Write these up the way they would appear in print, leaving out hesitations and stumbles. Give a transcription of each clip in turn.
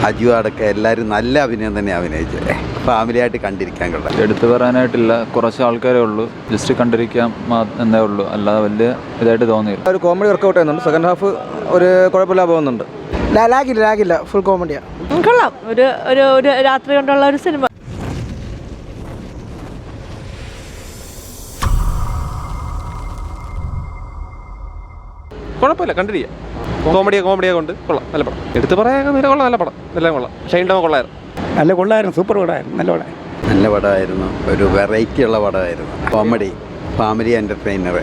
അജു അടക്കം എല്ലാവരും നല്ല അഭിനയം തന്നെ അഭിനയിച്ചത്. ഫാമിലിയായിട്ട് കണ്ടിരിക്കാൻ കൊള്ളാം. എടുത്തു പറയാനായിട്ടില്ല, കുറച്ച് ആൾക്കാരേ ഉള്ളൂ, ജസ്റ്റ് കണ്ടിരിക്കാം എന്നേ ഉള്ളൂ, അല്ലാതെ വലിയ ഇതായിട്ട് തോന്നിയില്ല. ഒരു കോമഡി വർക്കൗട്ട് ചെയ്യുന്നുണ്ട്, സെക്കൻഡ് ഹാഫ് ഒരു കുഴപ്പമില്ല പോകുന്നുണ്ട്. ലാഗില്ല ഫുൾ കോമഡിയാണ്. കൊള്ളാം. ഒരു രാത്രി കൊണ്ടുള്ള ഒരു സിനിമ. കുഴപ്പമില്ല, കണ്ടിരിക്കുക. കോമഡിയെ കൊണ്ട് കൊള്ളാം, നല്ല പടം. എടുത്ത് പറയാൻ കൊള്ളാം, നല്ല പടം, എല്ലാം കൊള്ളാം. ഷൈൻ ടോം കൊള്ളായിരുന്നു, സൂപ്പർ പടമായിരുന്നു, നല്ല പടമായിരുന്നു. ഒരു വെറൈറ്റി ഉള്ള പടമായിരുന്നു. Comedy, family entertainer.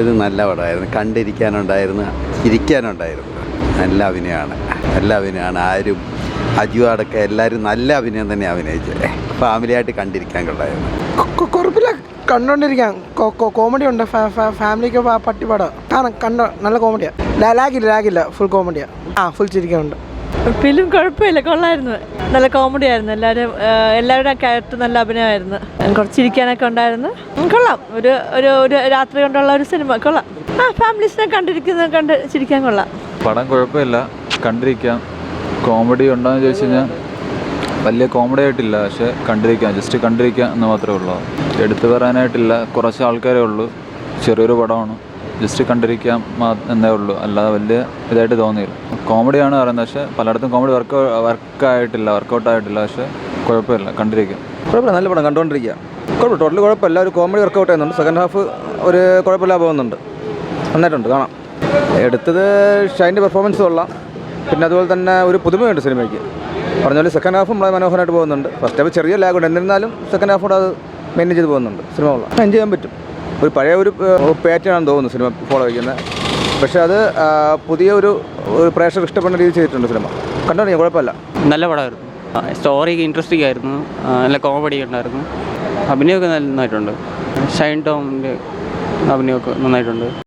ഇത് നല്ല പടമായിരുന്നു. കണ്ടിരിക്കാനുണ്ടായിരുന്നു, ചിരിക്കാനുണ്ടായിരുന്നു. നല്ല അഭിനയമാണ്. ആരും അജു അടക്കം എല്ലാവരും നല്ല അഭിനയം തന്നെ അഭിനയിച്ചത്. ഫാമിലിയായിട്ട് കണ്ടിരിക്കാൻ കൊള്ളായിരുന്നു. കുഴപ്പമില്ല, കണ്ടോണ്ടിരിക്കാം. കോമഡി ഉണ്ട്, ഫാമിലിക്ക് പട്ടിപ്പാടാ. കണ്ടോ, നല്ല കോമഡിയാണ്. ലാഗില്ല ഫുൾ കോമഡിയാണ്. ഫുൾ ചിരിക്കാനുണ്ട്. ഫിലിം കുഴപ്പമില്ല, കൊള്ളായിരുന്നു. നല്ല കോമഡി ആയിരുന്നു. എല്ലാവരുടെ ക്യാരക്ടർ നല്ല അഭിനയമായിരുന്നു. കുറച്ചിരിക്കാനൊക്കെ ഉണ്ടായിരുന്നു. കൊള്ളാം. ഒരു രാത്രി കൊണ്ടുള്ള ഒരു സിനിമ. കൊള്ളാം. ഫാമിലീസിനെ കണ്ട് ചിരിക്കാൻ കൊള്ളാം. പടം കുഴപ്പമില്ല, കണ്ടിരിക്കാം. കോമഡി ഉണ്ടോയെന്ന് ചോദിച്ചു കഴിഞ്ഞാൽ വലിയ കോമഡി ആയിട്ടില്ല, പക്ഷേ ജസ്റ്റ് കണ്ടിരിക്കാം എന്ന് മാത്രമേ ഉള്ളൂ. എടുത്തു പറയാനായിട്ടില്ല, കുറച്ച് ആൾക്കാരേ ഉള്ളൂ, ചെറിയൊരു പടമാണ്, ജസ്റ്റ് കണ്ടിരിക്കാം എന്നേ ഉള്ളൂ, അല്ലാതെ വലിയ ഇതായിട്ട് തോന്നിയില്ല. കോമഡിയാണ് പറയുന്നത്, പക്ഷേ പലയിടത്തും കോമഡി വർക്കൗട്ട് ആയിട്ടില്ല, പക്ഷേ കുഴപ്പമില്ല, കണ്ടിരിക്കാം. കുഴപ്പമില്ല, നല്ല പടം, കണ്ടുകൊണ്ടിരിക്കുക. കുഴപ്പമില്ല, ടോട്ടൽ കുഴപ്പമില്ല. ഒരു കോമഡി വർക്കൗട്ട് ചെയ്യുന്നുണ്ട്, സെക്കൻഡ് ഹാഫ് ഒരു കുഴപ്പമില്ല പോകുന്നുണ്ട്, നന്നായിട്ടുണ്ട്, കാണാം. എടുത്തത് ഷൈൻ്റെ പെർഫോമൻസ് കൊള്ളാം. പിന്നെ അതുപോലെ തന്നെ ഒരു പുതുമയുണ്ട് സിനിമയ്ക്ക്. പറഞ്ഞ പോലെ സെക്കൻഡ് ഹാഫും വളരെ മനോഹരമായിട്ട് പോകുന്നുണ്ട്. ഫസ്റ്റ് ഹാഫ് ചെറിയ ലാഗുണ്ട്, എന്നിരുന്നാലും സെക്കൻഡ് ഹാഫ് കൂടെ അത് മെയിൻറ്റെയിൻ ചെയ്ത് പോകുന്നുണ്ട്. സിനിമ കൊള്ളാം, എൻജോയ് ചെയ്യാൻ പറ്റും. ഒരു പഴയ ഒരു പാറ്റേൺ ആണെന്ന് തോന്നുന്നു സിനിമ ഫോളോ ചെയ്യുന്നത്, പക്ഷേ അത് പുതിയ ഒരു പ്രേക്ഷകർ ഇഷ്ടപ്പെടുന്ന രീതിയിൽ ചെയ്തിട്ടുണ്ട് സിനിമ. കണ്ടോ, കുഴപ്പമില്ല, നല്ല പടമായിരുന്നു. സ്റ്റോറിയൊക്കെ ഇൻട്രസ്റ്റിംഗ് ആയിരുന്നു, നല്ല കോമഡി ഉണ്ടായിരുന്നു, അഭിനയമൊക്കെ നന്നായിട്ടുണ്ട്. ഷൈൻ ടോമിൻ്റെ അഭിനയമൊക്കെ നന്നായിട്ടുണ്ട്.